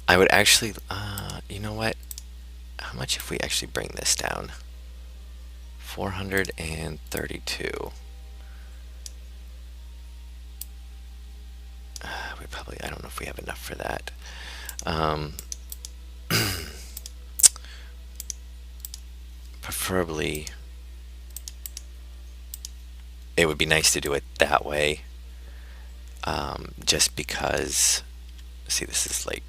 I would actually, you know what? How much if we actually bring this down? 432. We probably, I don't know if we have enough for that. Um, Preferably, it would be nice to do it that way. Just because, see, this is like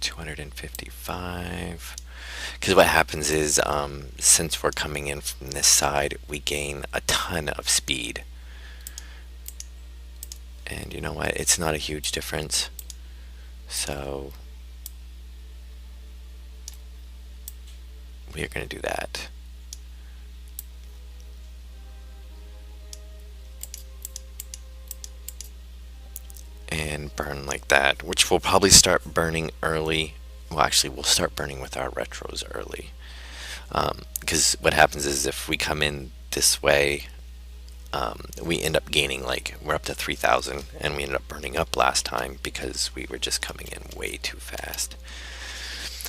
255. Because what happens is, since we're coming in from this side, we gain a ton of speed. And you know what? It's not a huge difference. So we are going to do that. And burn like that, which will probably start burning early. Well, actually, we'll start burning with our retros early. Because what happens is if we come in this way, we end up gaining, like, we're up to 3,000, and we ended up burning up last time because we were just coming in way too fast.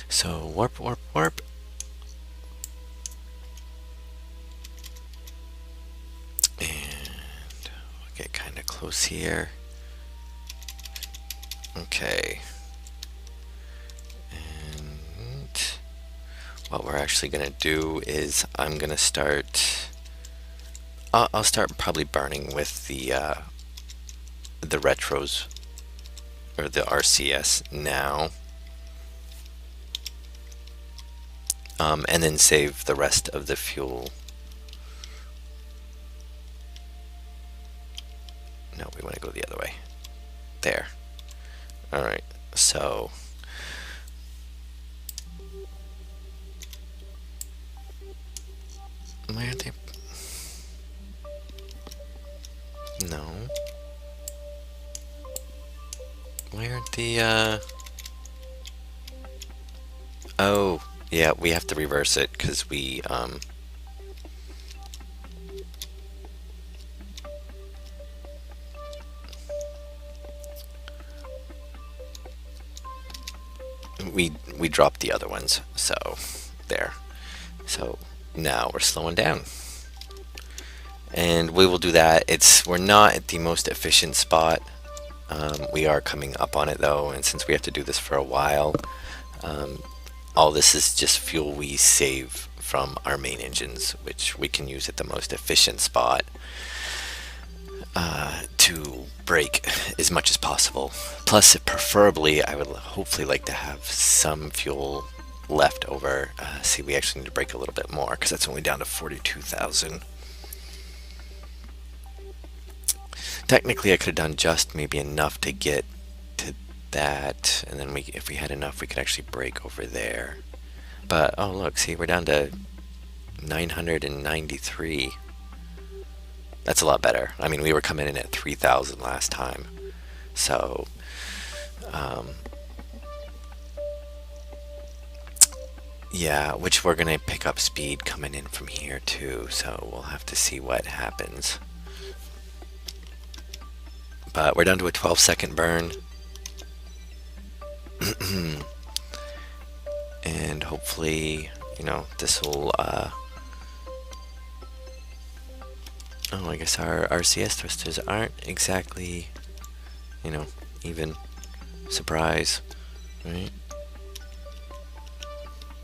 So warp, warp, warp. And we'll get kind of close here. Okay. And what we're actually going to do is I'm going to start... I'll start probably burning with the retros, or the RCS now. And then save the rest of the fuel. No, we want to go the other way. There. Alright, so why aren't they? No. Why aren't the Oh, yeah, we have to reverse it because we we dropped the other ones, so there. So now we're slowing down, and we will do that. We're not at the most efficient spot. We are coming up on it though, and since we have to do this for a while, all this is just fuel we save from our main engines, which we can use at the most efficient spot to brake as much as possible. Plus, preferably, I would hopefully like to have some fuel left over. See, we actually need to brake a little bit more because that's only down to 42,000. Technically, I could have done just maybe enough to get to that, and then if we had enough, we could actually brake over there. But, oh look, see, we're down to 993. That's a lot better. I mean, we were coming in at 3,000 last time. So, yeah, which we're going to pick up speed coming in from here too. So we'll have to see what happens. But we're down to a 12-second burn. And hopefully, you know, this will, oh, I guess our RCS thrusters aren't exactly, you know, even. Surprise, right?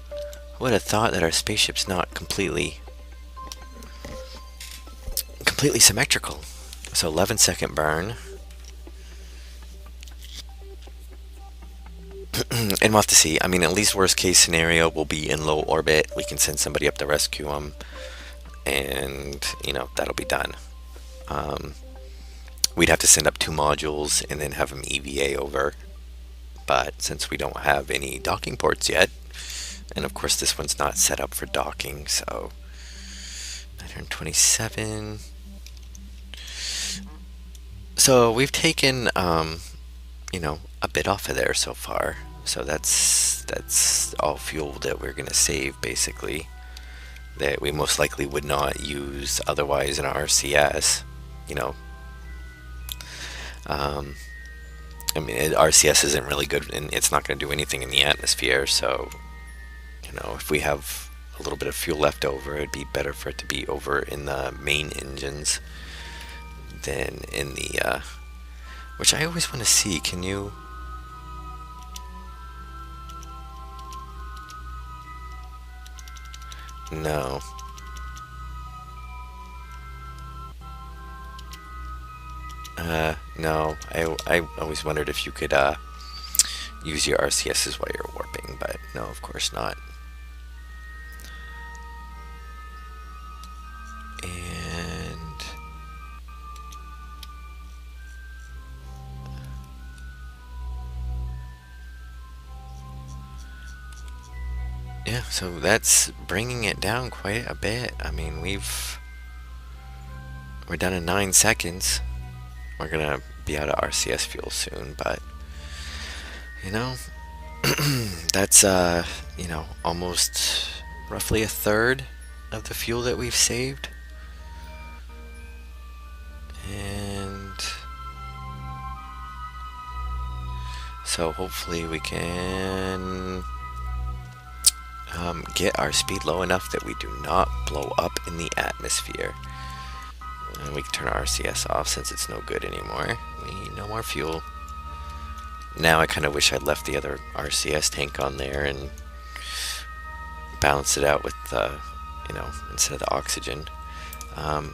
I would have thought that our spaceship's not completely symmetrical. So 11-second burn. And we'll have to see. I mean, at least worst case scenario, we'll be in low orbit. We can send somebody up to rescue them. And, you know, that'll be done. We'd have to send up 2 modules and then have them EVA over. But since we don't have any docking ports yet, and of course this one's not set up for docking, so 927. So we've taken, you know, a bit off of there so far. So that's all fuel that we're gonna save, basically, that we most likely would not use otherwise in our RCS, you know. I mean, RCS isn't really good, and it's not going to do anything in the atmosphere. So, if we have a little bit of fuel left over, it'd be better for it to be over in the main engines than in the, which I always want to see. Can you? No. No. I always wondered if you could use your RCSs while you're warping, but no, of course not. And yeah, so that's bringing it down quite a bit. I mean, we're down to 9 seconds. We're gonna be out of RCS fuel soon, but you know, that's almost roughly a third of the fuel that we've saved. And so hopefully we can get our speed low enough that we do not blow up in the atmosphere. And we can turn our RCS off since it's no good anymore. We need no more fuel. Now I kind of wish I'd left the other RCS tank on there and balanced it out with instead of the oxygen. And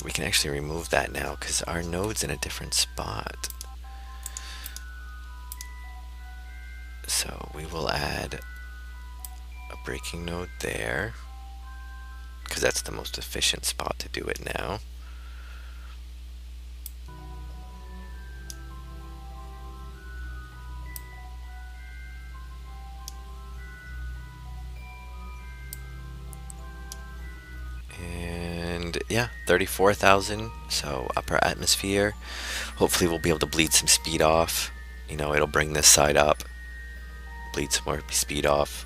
we can actually remove that now because our node's in a different spot. So we will add a braking node there because that's the most efficient spot to do it now. And yeah, 34,000, so upper atmosphere. Hopefully we'll be able to bleed some speed off. It'll bring this side up, bleed some more speed off,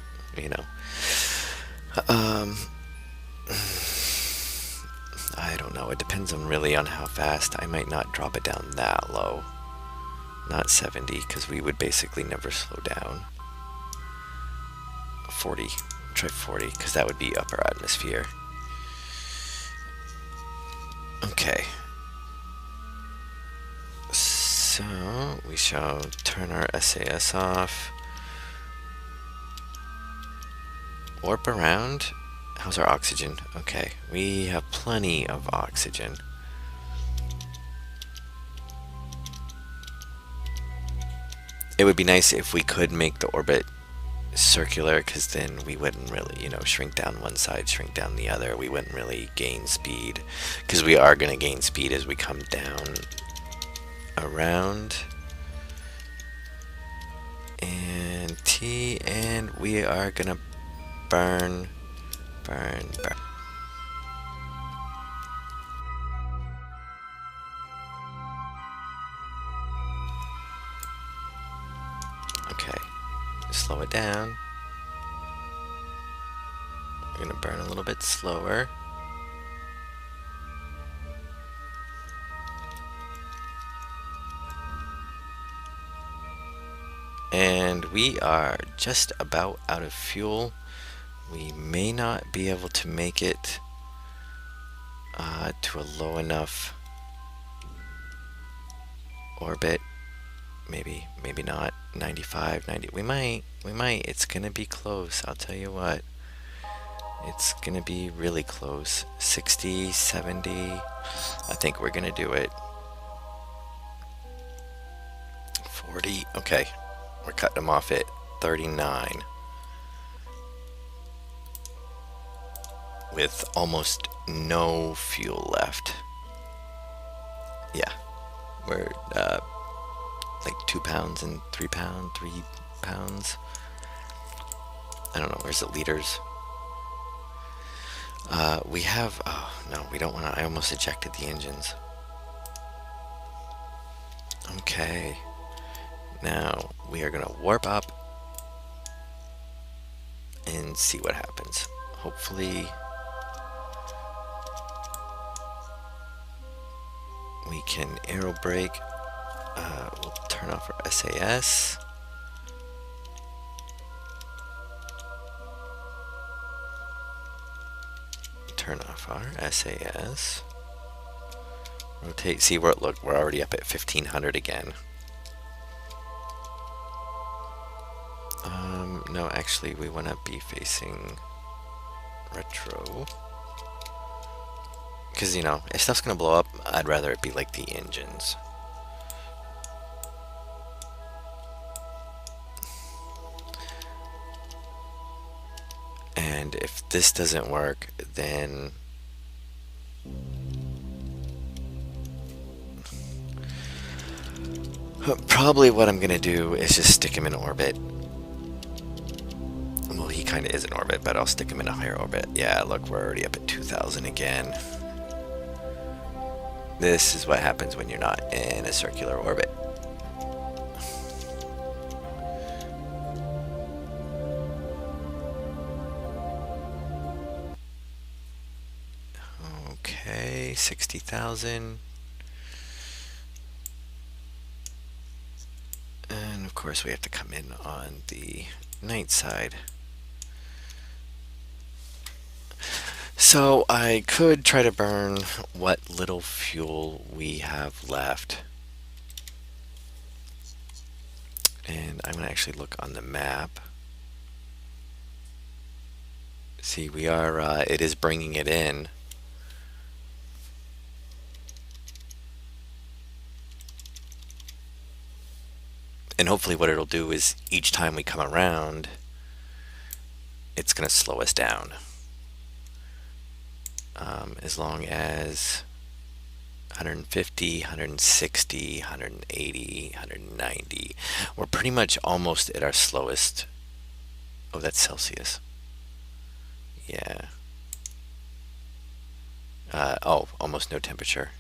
I don't know. It depends really on how fast. I might not drop it down that low. Not 70, because we would basically never slow down. 40. Try 40, because that would be upper atmosphere. Okay. So, we shall turn our SAS off. Warp around. How's our oxygen? Okay, we have plenty of oxygen. It would be nice if we could make the orbit circular, because then we wouldn't really, shrink down one side, shrink down the other. We wouldn't really gain speed, because we are going to gain speed as we come down around. And T, and we are going to burn. Okay, slow it down. We're gonna burn a little bit slower. And we are just about out of fuel. We may not be able to make it to a low enough orbit. Maybe not. 95, 90. We might. It's gonna be close. I'll tell you what. It's gonna be really close. 60, 70. I think we're gonna do it. 40. Okay. We're cutting them off at 39. With almost no fuel left. Yeah. We're like 2 pounds and 3 pounds. I don't know, where's the liters? We have, oh no, we don't want to, I almost ejected the engines. Okay. Now we are gonna warp up and see what happens. Hopefully we can aerobrake We'll turn off our SAS. Turn off our SAS. Rotate. See, look, we're already up at 1500 again. No, actually, we want to be facing retro. Because, you know, if stuff's going to blow up, I'd rather it be like the engines. And if this doesn't work, then probably what I'm going to do is just stick him in orbit. Well, he kind of is in orbit, but I'll stick him in a higher orbit. Yeah, look, we're already up at 2000 again. This is what happens when you're not in a circular orbit. Okay, 60,000. And of course we have to come in on the night side. So I could try to burn what little fuel we have left. And I'm going to actually look on the map. See, we are, it is bringing it in. And hopefully what it'll do is each time we come around, it's going to slow us down. As long as 150, 160, 180, 190. We're pretty much almost at our slowest. Oh, that's Celsius. Yeah. Oh, almost no temperature.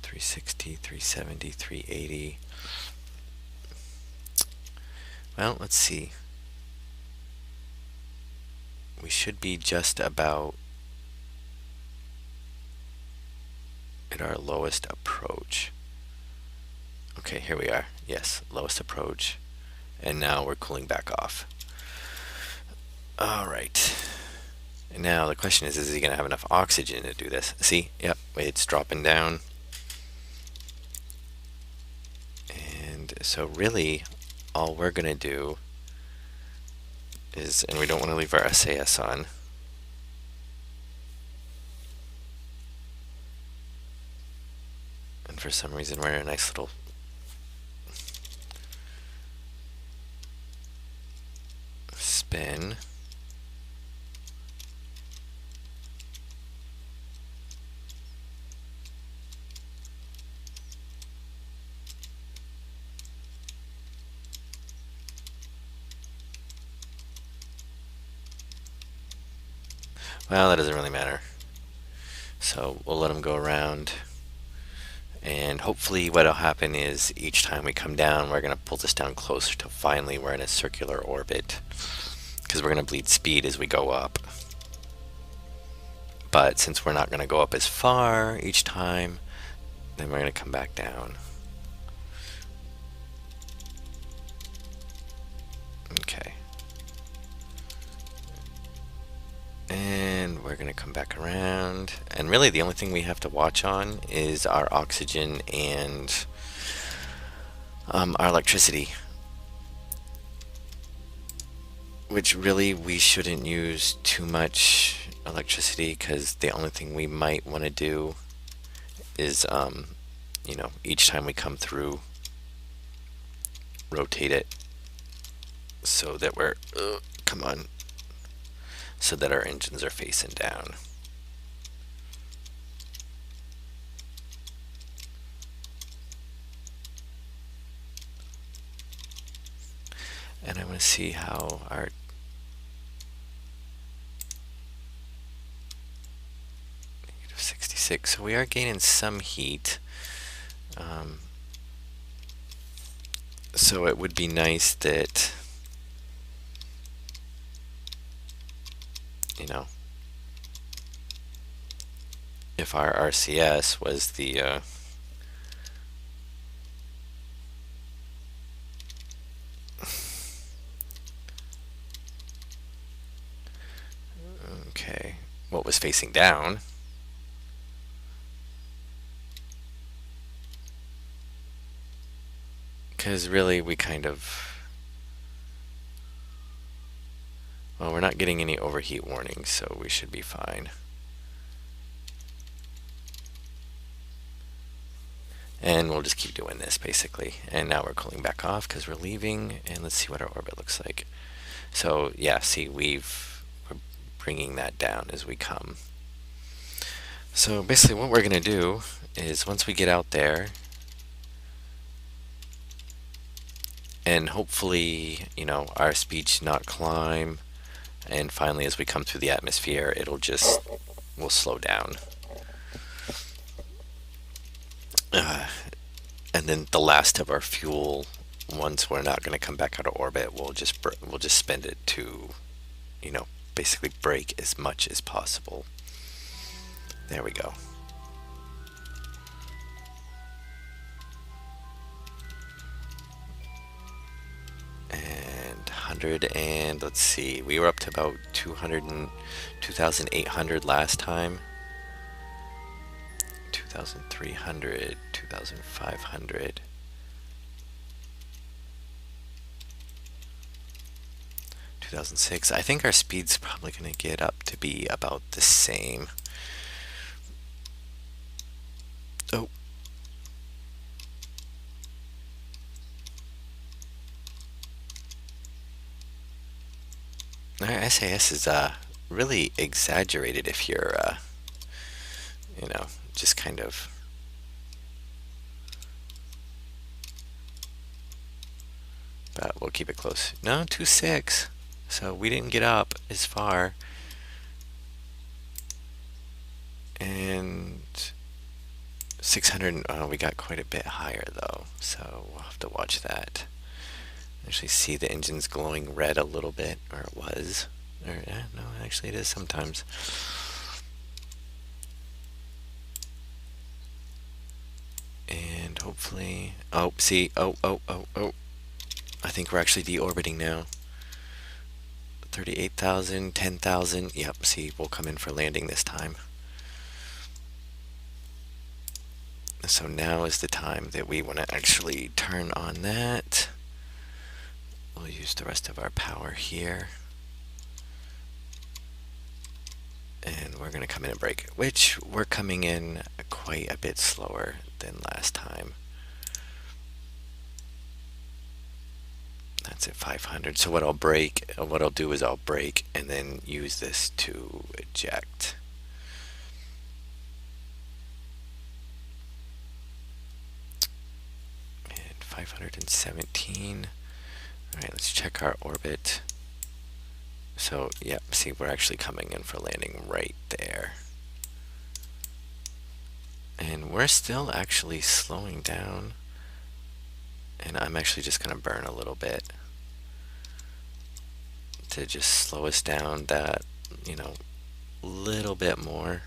360, 370, 380. Well, let's see. We should be just about at our lowest approach. Okay, here we are. Yes, lowest approach. And now we're cooling back off. All right. And now the question is he going to have enough oxygen to do this? See? Yep, it's dropping down. And so really, all we're going to do is, and we don't want to leave our SAS on. And for some reason we're in a nice little spin. Well, that doesn't really matter. So we'll let them go around. And hopefully what'll happen is each time we come down, we're going to pull this down closer till finally we're in a circular orbit. Because we're going to bleed speed as we go up. But since we're not going to go up as far each time, then we're going to come back down. Okay. And we're going to come back around. And really the only thing we have to watch on is our oxygen and our electricity. Which really we shouldn't use too much electricity, because the only thing we might want to do is, you know, each time we come through, rotate it so that we're, come on, so that our engines are facing down. And I want to see how our -66. So we are gaining some heat. So it would be nice that, you know, if our RCS was the was facing down. Because really, we kind of... Well, we're not getting any overheat warnings, so we should be fine. And we'll just keep doing this, basically. And now we're cooling back off because we're leaving. And let's see what our orbit looks like. So, yeah, see, we're bringing that down as we come. So basically what we're going to do is once we get out there, and hopefully, you know, our speed should not climb, and finally as we come through the atmosphere, we'll slow down. And then the last of our fuel, once we're not going to come back out of orbit, we'll just spend it to, you know, basically brake as much as possible. There we go. And 100, and let's see, we were up to about 2,800 last time. 2,300, 2,500. 2006. I think our speed's probably going to get up to be about the same. Oh. Our SAS is really exaggerated if you're, you know, just kind of... But we'll keep it close. No, 2.6. So we didn't get up as far. And 600, we got quite a bit higher though. So we'll have to watch that. Actually see the engine's glowing red a little bit, or it was. Or, no, actually it is sometimes. And hopefully, oh, see, oh. I think we're actually deorbiting now. 38,000, 10,000. Yep, see, we'll come in for landing this time. So now is the time that we want to actually turn on that. We'll use the rest of our power here. And we're going to come in and brake, which we're coming in quite a bit slower than last time. That's at 500. So what I'll do is I'll brake and then use this to eject. And 517. All right, let's check our orbit. So, yep, see, we're actually coming in for landing right there. And we're still actually slowing down. And I'm actually just going to burn a little bit to just slow us down that, you know, little bit more.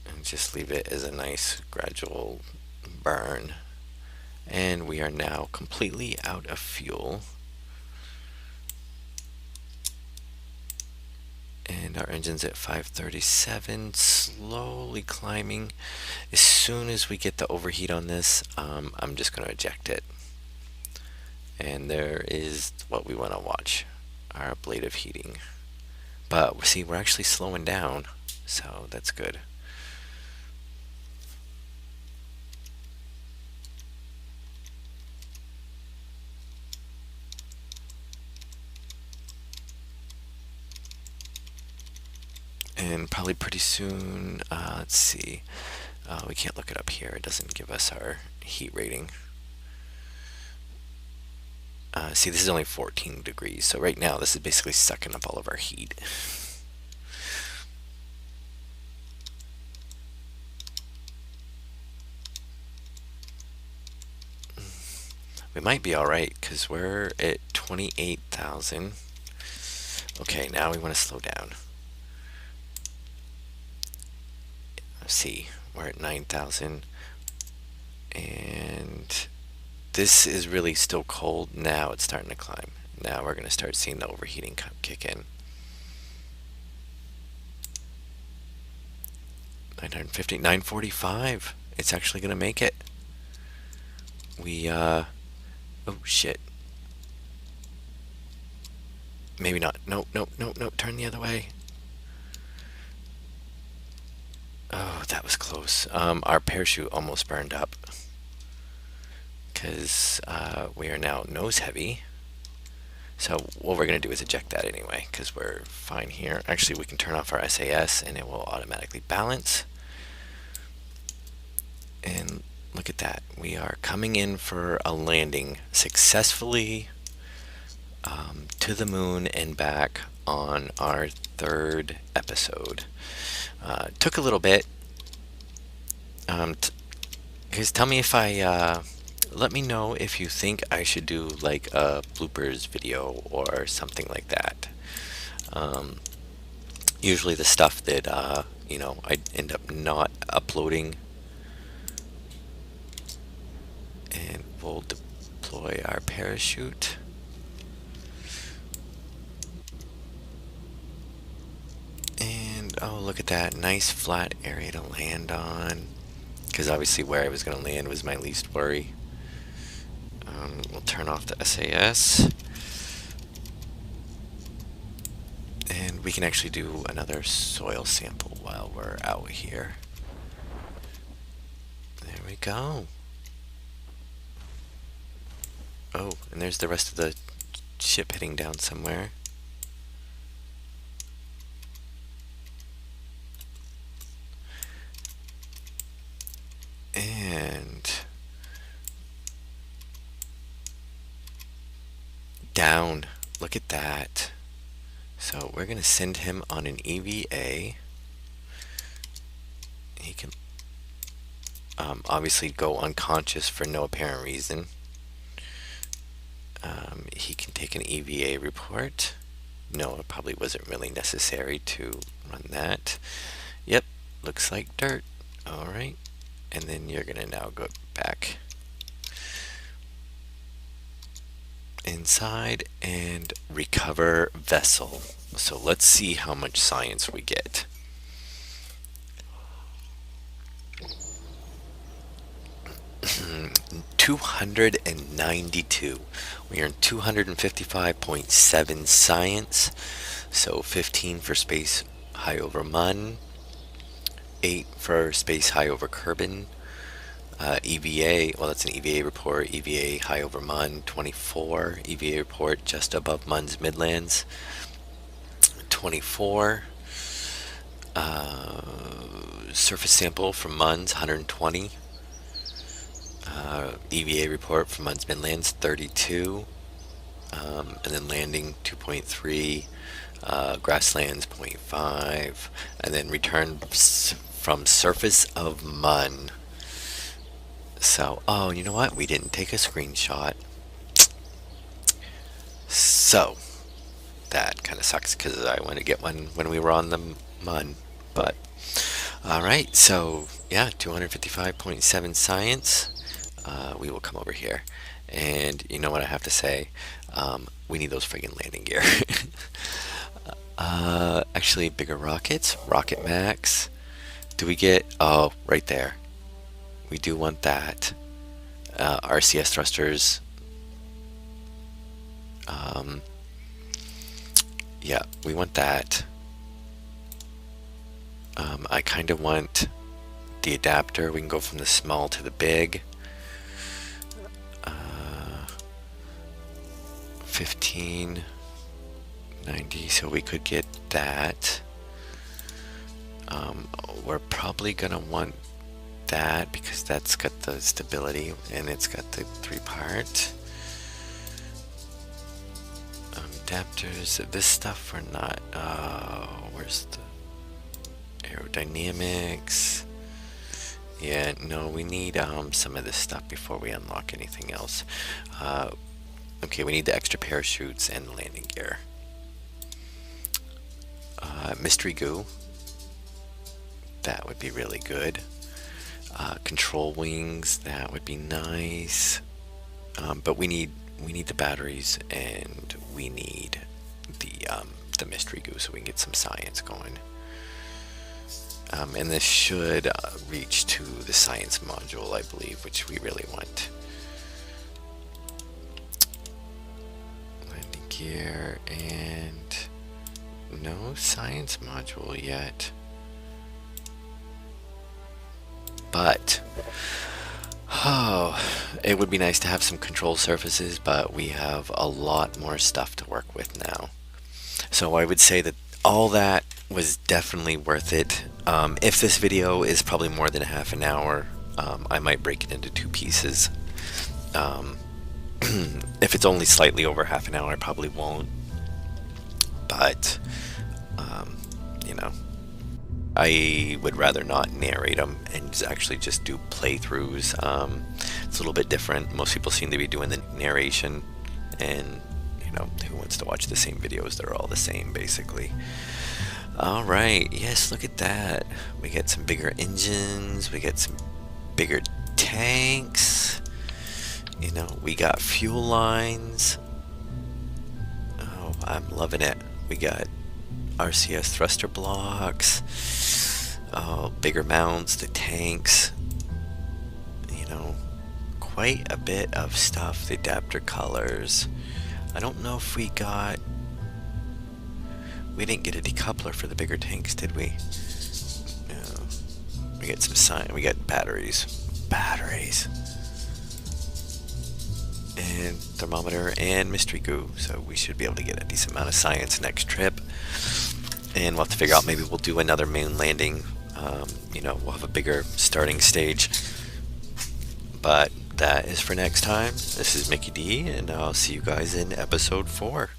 And just leave it as a nice gradual burn. And we are now completely out of fuel. And our engine's at 537, slowly climbing. As soon as we get the overheat on this, I'm just going to eject it. And there is what we want to watch, our ablative heating. But see, we're actually slowing down, so that's good. And probably pretty soon, let's see, we can't look it up here, it doesn't give us our heat rating. See, this is only 14 degrees, so right now this is basically sucking up all of our heat. We might be alright, because we're at 28,000. Okay, now we want to slow down. See, we're at 9,000, and this is really still cold. Now it's starting to climb. Now we're going to start seeing the overheating kick in. 950, 945. It's actually going to make it. Oh shit. Maybe not. No, no, no, no. Turn the other way. Oh, that was close. Our parachute almost burned up because we are now nose heavy. So what we're going to do is eject that anyway because we're fine here. Actually, we can turn off our SAS and it will automatically balance. And look at that. We are coming in for a landing successfully to the moon and back on our third episode. Took a little bit. Guys, tell me if let me know if you think I should do like a bloopers video or something like that. Usually the stuff that I end up not uploading, and we'll deploy our parachute. And oh, look at that nice flat area to land on, because obviously where I was going to land was my least worry. We'll turn off the SAS. And we can actually do another soil sample while we're out here. There we go. Oh, and there's the rest of the ship heading down somewhere. And down. Look at that. So we're going to send him on an EVA. He can obviously go unconscious for no apparent reason. He can take an EVA report. No, it probably wasn't really necessary to run that. Yep, looks like dirt. Alright, and then you're going to now go back inside and recover vessel. So let's see how much science we get. $292. We earned 255.7 science. So 15 for space high over Mun, 8 for space high over Kerbal. EVA, well, that's an EVA report. EVA high over Mun, 24. EVA report just above Mun's Midlands, 24. Surface sample from Mun's, 120. EVA report from Mun's Midlands, 32. And then landing, 2.3. Grasslands, 0.5. And then return from surface of Mun. So, oh, you know what? We didn't take a screenshot. So, that kind of sucks because I want to get one when we were on the Mun. But, alright, so, yeah, 255.7 science. We will come over here. And you know what I have to say? We need those friggin' landing gear. Actually, bigger rockets. Rocket Max. Do we get... Oh, right there. We do want that. RCS thrusters. Yeah, we want that. I kind of want the adapter. We can go from the small to the big. 1590, so we could get that. We're probably gonna want that because that's got the stability and it's got the 3-part. Adapters, this stuff or not. Where's the aerodynamics? Yeah, no, we need some of this stuff before we unlock anything else. Okay, we need the extra parachutes and the landing gear. Mystery goo. That would be really good. Control wings, that would be nice. But we need the batteries, and we need the mystery goo so we can get some science going. And this should reach to the science module, I believe, which we really want. Landing gear, and no science module yet. But oh, it would be nice to have some control surfaces, but we have a lot more stuff to work with now. So I would say that all that was definitely worth it. If this video is probably more than a half an hour, I might break it into two pieces. Um, if it's only slightly over half an hour, I probably won't. But, um, you know, I would rather not narrate them and actually just do playthroughs. It's a little bit different. Most people seem to be doing the narration, and who wants to watch the same videos? They're all the same, basically. All right, yes, look at that. We get some bigger engines. We get some bigger tanks. We got fuel lines. Oh, I'm loving it. We got RCS thruster blocks. Oh, bigger mounts, the tanks. Quite a bit of stuff. The adapter colors. I don't know if we didn't get a decoupler for the bigger tanks, did we? No. We get we got batteries. And thermometer and mystery goo. So we should be able to get a decent amount of science next trip. And we'll have to figure out, maybe we'll do another moon landing. We'll have a bigger starting stage. But that is for next time. This is Mickey D, and I'll see you guys in episode 4.